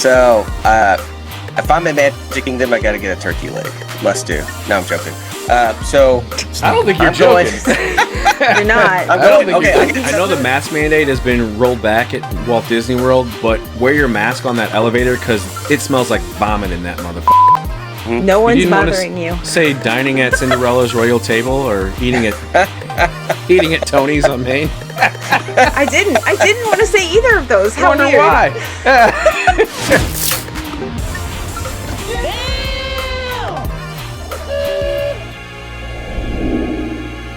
So, if I'm in Magic Kingdom, I gotta get a turkey leg. Must do. No, I'm joking. So I don't think you're joking. You're not. I don't think I know the mask mandate has been rolled back at Walt Disney World, but wear your mask on that elevator because it smells like vomit in that motherfucker. No one's bothering you. Say dining at Cinderella's royal table or eating at Tony's on Main. I didn't want to say either of those. How Wonder weird. why.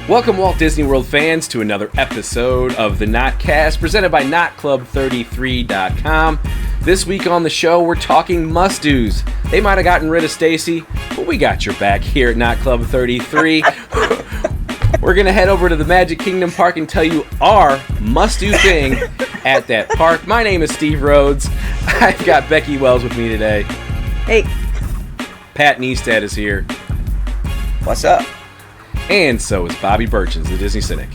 Welcome, Walt Disney World fans, to another episode of the Knotcast, presented by KnotClub33.com. This week on the show, we're talking must-dos. They might have gotten rid of Stacy, but we got your back here at Knot Club 33. We're going to head over to the Magic Kingdom Park and tell you our must-do thing at that park. My name is Steve Rhodes. I've got Becky Wells with me today. Hey. Pat Neistad is here. What's up? And so is Bobby Burchens, the Disney Cynic.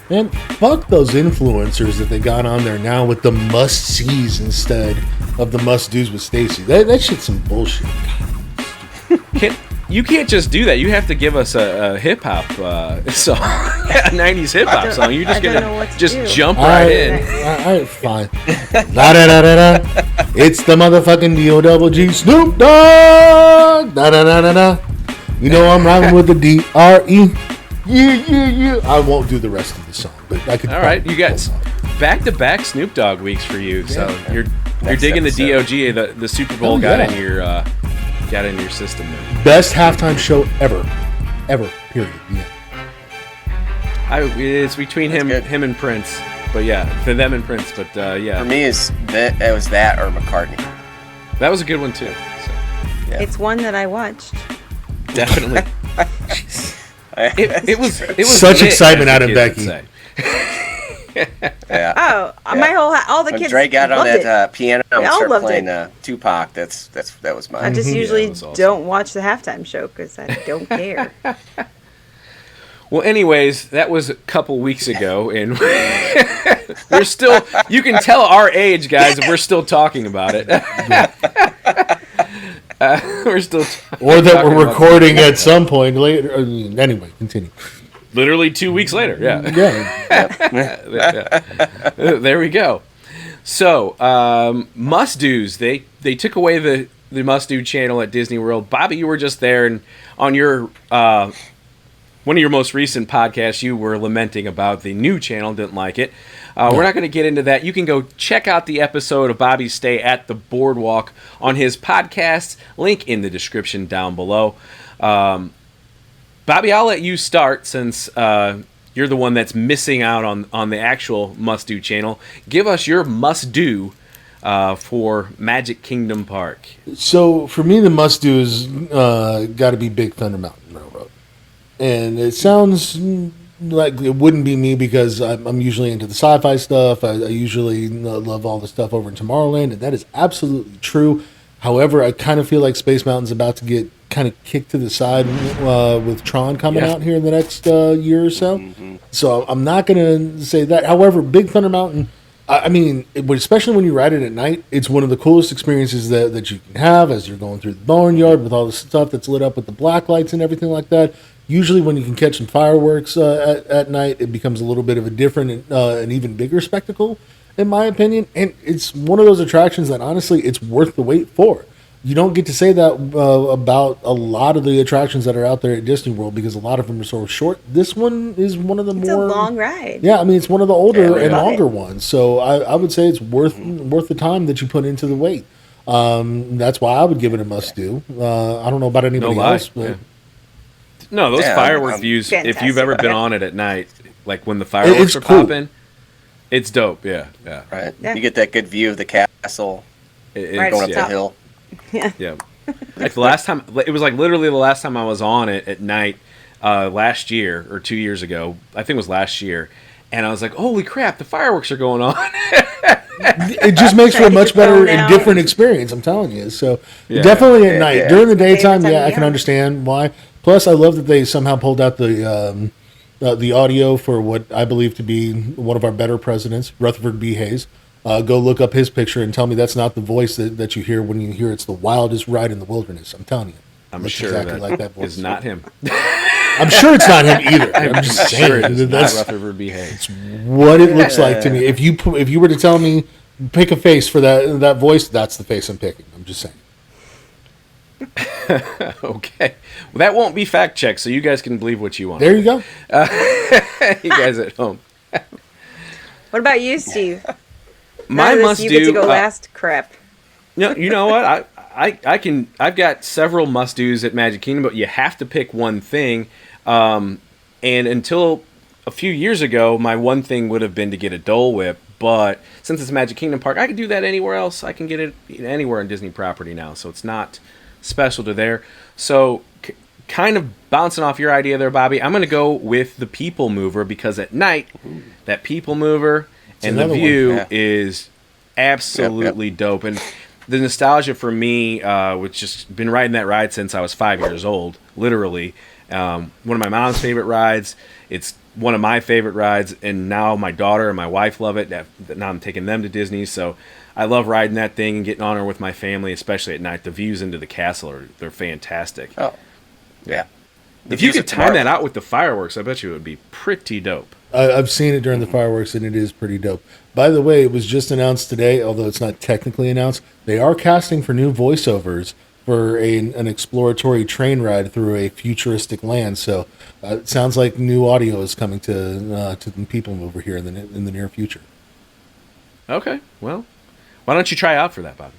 Man, fuck those influencers that they got on there now with the must-sees instead of the must-dos with Stacy. That shit's some bullshit. You can't just do that. You have to give us a hip-hop song, a 90s hip-hop song. You're just going to just jump right in. All right, fine. Da-da-da-da-da. It's the motherfucking D-O-double-G Snoop Dogg. Da-da-da-da-da. You know I'm rhyming with the D-R-E. Yeah. I won't do the rest of the song, but I could. All right, you got back-to-back Snoop Dogg weeks for you, so you're digging the D-O-G. The Super Bowl got in your system there. Best halftime show ever, period. Yeah. It's between him and Prince, but yeah, for them and Prince, but yeah. For me, it was that or McCartney. That was a good one too. So. Yeah. It's one that I watched. Definitely. It was such excitement out of Becky. Yeah. All the kids. Drake got on that piano and started playing it. Tupac. That was mine. I just usually awesome. don't watch the halftime show because I don't care. Well, anyways, that was a couple weeks ago, and we're still. You can tell our age, guys. We're still talking about it. We're still. Or that we're recording at some point later. Anyway, continue. Literally 2 weeks later. Yeah. There we go. So, must-dos. They took away the must-do channel at Disney World. Bobby, you were just there, and on your one of your most recent podcasts, you were lamenting about the new channel, didn't like it. We're not going to get into that. You can go check out the episode of Bobby's stay at the Boardwalk on his podcast. Link in the description down below. Bobby, I'll let you start since you're the one that's missing out on the actual must-do channel. Give us your must-do for Magic Kingdom Park. So, for me, the must-do is got to be Big Thunder Mountain Railroad. And it sounds like it wouldn't be me because I'm usually into the sci-fi stuff. I usually love all the stuff over in Tomorrowland, and that is absolutely true. However, I kind of feel like Space Mountain's about to get kind of kicked to the side with Tron coming out here in the next year or so. Mm-hmm. So I'm not going to say that. However, Big Thunder Mountain, I mean, especially when you ride it at night, it's one of the coolest experiences that you can have as you're going through the barnyard with all the stuff that's lit up with the black lights and everything like that. Usually when you can catch some fireworks at night, it becomes a little bit of a different and even bigger spectacle, in my opinion. And it's one of those attractions that, honestly, it's worth the wait for. You don't get to say that about a lot of the attractions that are out there at Disney World because a lot of them are so short. This one is one of the It's more... a long ride. Yeah, I mean, it's one of the older and longer ones. So I would say it's worth the time that you put into the wait. That's why I would give it a must-do. I don't know about anybody else, but... Yeah. No, those firework views, if you've ever been on it at night, like when the fireworks are popping, it's dope, yeah. Right. Yeah. You get that good view of the castle going up the hill. Yeah. Like the last time, it was like literally the last time I was on it at night last year or 2 years ago. I think it was last year. And I was like, holy crap, the fireworks are going on. It just makes for a much better and different experience, I'm telling you. So definitely at night. During the daytime, I can understand why. Plus, I love that they somehow pulled out the audio for what I believe to be one of our better presidents, Rutherford B. Hayes. go look up his picture and tell me that's not the voice that you hear when you hear it's the wildest ride in the wilderness. I'm telling you. I'm Looks sure exactly that like that voice. is not him. I'm sure it's not him either. I'm just saying. Sure, it is not That's Rutherford B. Hayes. what it looks like to me. If you were to tell me, pick a face for that voice, that's the face I'm picking. I'm just saying. Okay. Well, that won't be fact checked, so you guys can believe what you want. There you go. You guys at home. What about you, Steve? My None of this must you do. get to go last. Crap. No, you know what? I can. I've got several must dos at Magic Kingdom, but you have to pick one thing. And until a few years ago, my one thing would have been to get a Dole Whip. But since it's Magic Kingdom Park, I can do that anywhere else. I can get it anywhere on Disney property now, so it's not special to there. So, kind of bouncing off your idea there, Bobby, I'm going to go with the People Mover because at night, that People Mover and the another view one. Yeah. is absolutely dope. And the nostalgia for me, which just been riding that ride since I was 5 years old, literally. One of my mom's favorite rides. It's one of my favorite rides, and now my daughter and my wife love it. Now I'm taking them to Disney, so I love riding that thing and getting on her with my family, especially at night. The views into the castle they're fantastic. Oh, yeah. If you views could at time that Tomorrow- out with the fireworks, I bet you it would be pretty dope. I've seen it during the fireworks, and it is pretty dope. By the way, it was just announced today, although it's not technically announced. They are casting for new voiceovers for an exploratory train ride through a futuristic land. So it sounds like new audio is coming to the People Mover here in the near future. Okay, well, why don't you try out for that, Bobby?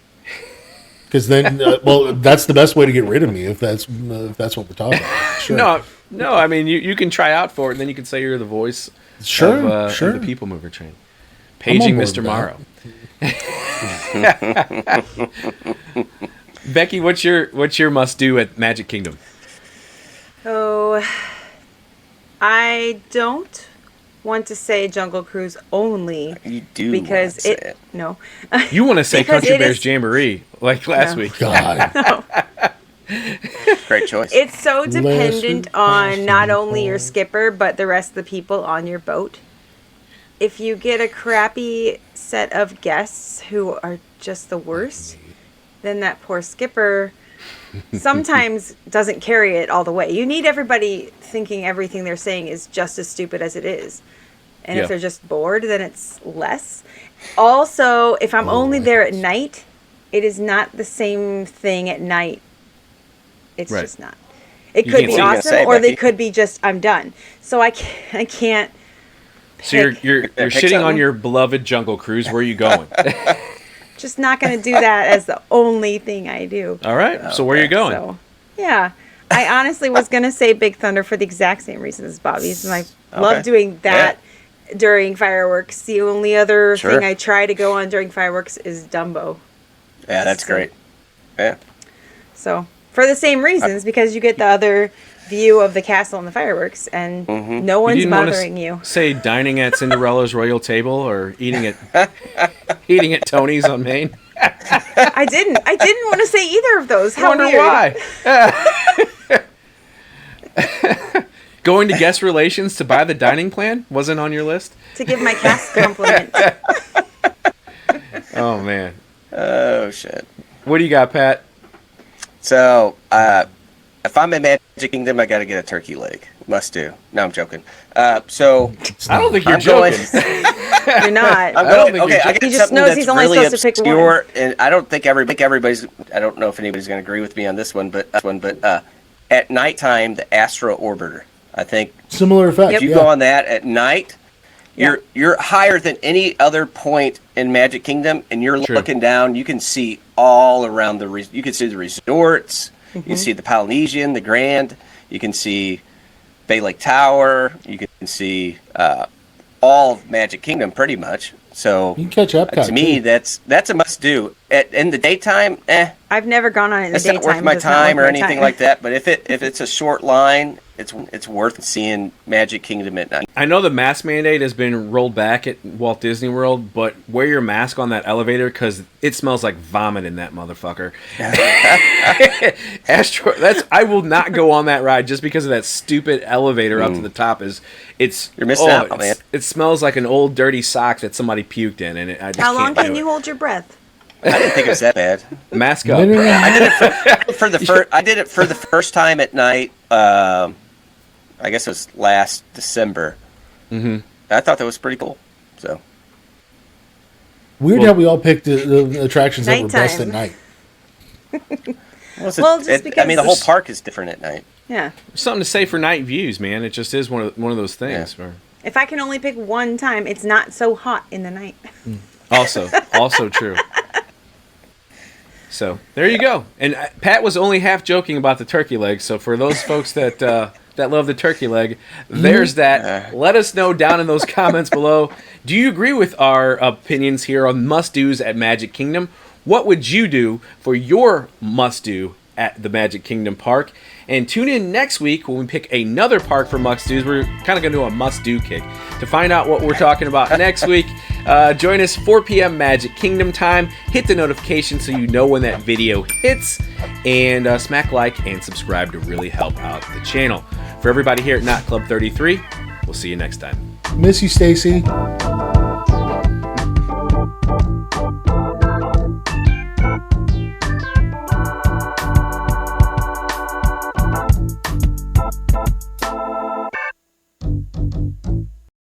Because then, well, that's the best way to get rid of me if that's what we're talking about. Sure. No, I mean, you can try out for it, and then you can say you're the voice Sure, of sure. the People Mover train. I'm on Paging board Mr. with Morrow. Becky, what's your must do at Magic Kingdom? Oh, I don't want to say Jungle Cruise only You do because wanna say it no. You want to say Because Country it Bears is- Jamboree like last No. week? God. Great choice. It's so dependent week, on not only your skipper but the rest of the people on your boat. If you get a crappy set of guests who are just the worst, then that poor skipper sometimes doesn't carry it all the way. You need everybody thinking everything they're saying is just as stupid as it is. And Yeah. if they're just bored, then it's less. Also, if I'm only there at night, it is not the same thing at night. It's Right. just not. It You could can't- be What are you gonna awesome, say, or they Becky? could be just I'm done. So I can't. So you're Pick shitting on something? your beloved Jungle Cruise. Where are you going? Just not going to do that as the only thing I do. All right. So where are you going? So, yeah. I honestly was going to say Big Thunder for the exact same reasons as Bobby's. And I love doing that during fireworks. The only other Sure. thing I try to go on during fireworks is Dumbo. Yeah, that's great. Yeah. So, for the same reasons, because you get the other view of the castle and the fireworks, and no You one's didn't wanna bothering you. Say dining at Cinderella's royal table or eating at Tony's on Main. I didn't want to say either of those. I How wonder weird. why. Going to guest relations to buy the dining plan wasn't on your list? To give my cast compliment. Oh, man. Oh shit. What do you got, Pat? So, if I'm in Magic Kingdom, I got to get a turkey leg. Must do. No, I'm joking. So I don't think you're I'm going. joking. You're not. I'm I don't going. think Okay, you're I joking. get He just something knows that's he's only really supposed to pick one. obscure, and I don't think everybody's. I don't know if anybody's going to agree with me on this one, but at nighttime, the Astro Orbiter. I think Similar effect. Yep. you yeah. go on that at night. You're higher than any other point in Magic Kingdom, and you're True. looking down. You can see all around you can see the resorts. You can see the Polynesian, the Grand. You can see Bay Lake Tower. You can see all of Magic Kingdom pretty much. So You can catch Epcot. to me, too. that's a must do. In the daytime, I've never gone on it in the it's daytime. not worth my so it's not time worth or my anything time. like that. But if it's a short line it's worth seeing Magic Kingdom at night. I know the mask mandate has been rolled back at Walt Disney World, but wear your mask on that elevator because it smells like vomit in that motherfucker. I will not go on that ride just because of that stupid elevator up to the top. You're missing out, man. It smells like an old dirty sock that somebody puked in, and I just How long can't can do you hold your breath? I didn't think it was that bad. it. Mask up. I did it for the first time at night. I guess it was last December. Mm-hmm. I thought that was pretty cool. So Weird how we all picked the attractions that were best at Nighttime. night. Well, just because I mean, the whole park is different at night. Yeah. There's something to say for night views, man. It just is one of those things. Yeah. If I can only pick one time, it's not so hot in the night. Also true. So there you go. And Pat was only half joking about the turkey leg. So for those folks that love the turkey leg, there's that. Let us know down in those comments below. Do you agree with our opinions here on must-dos at Magic Kingdom? What would you do for your must-do at the Magic Kingdom park? And tune in next week when we pick another park for must-dos. We're kind of going to do a must-do kick. To find out what we're talking about next week, join us 4 p.m. Magic Kingdom time. Hit the notification so you know when that video hits. And smack like and subscribe to really help out the channel. For everybody here at Not Club 33, we'll see you next time. Miss you, Stacy.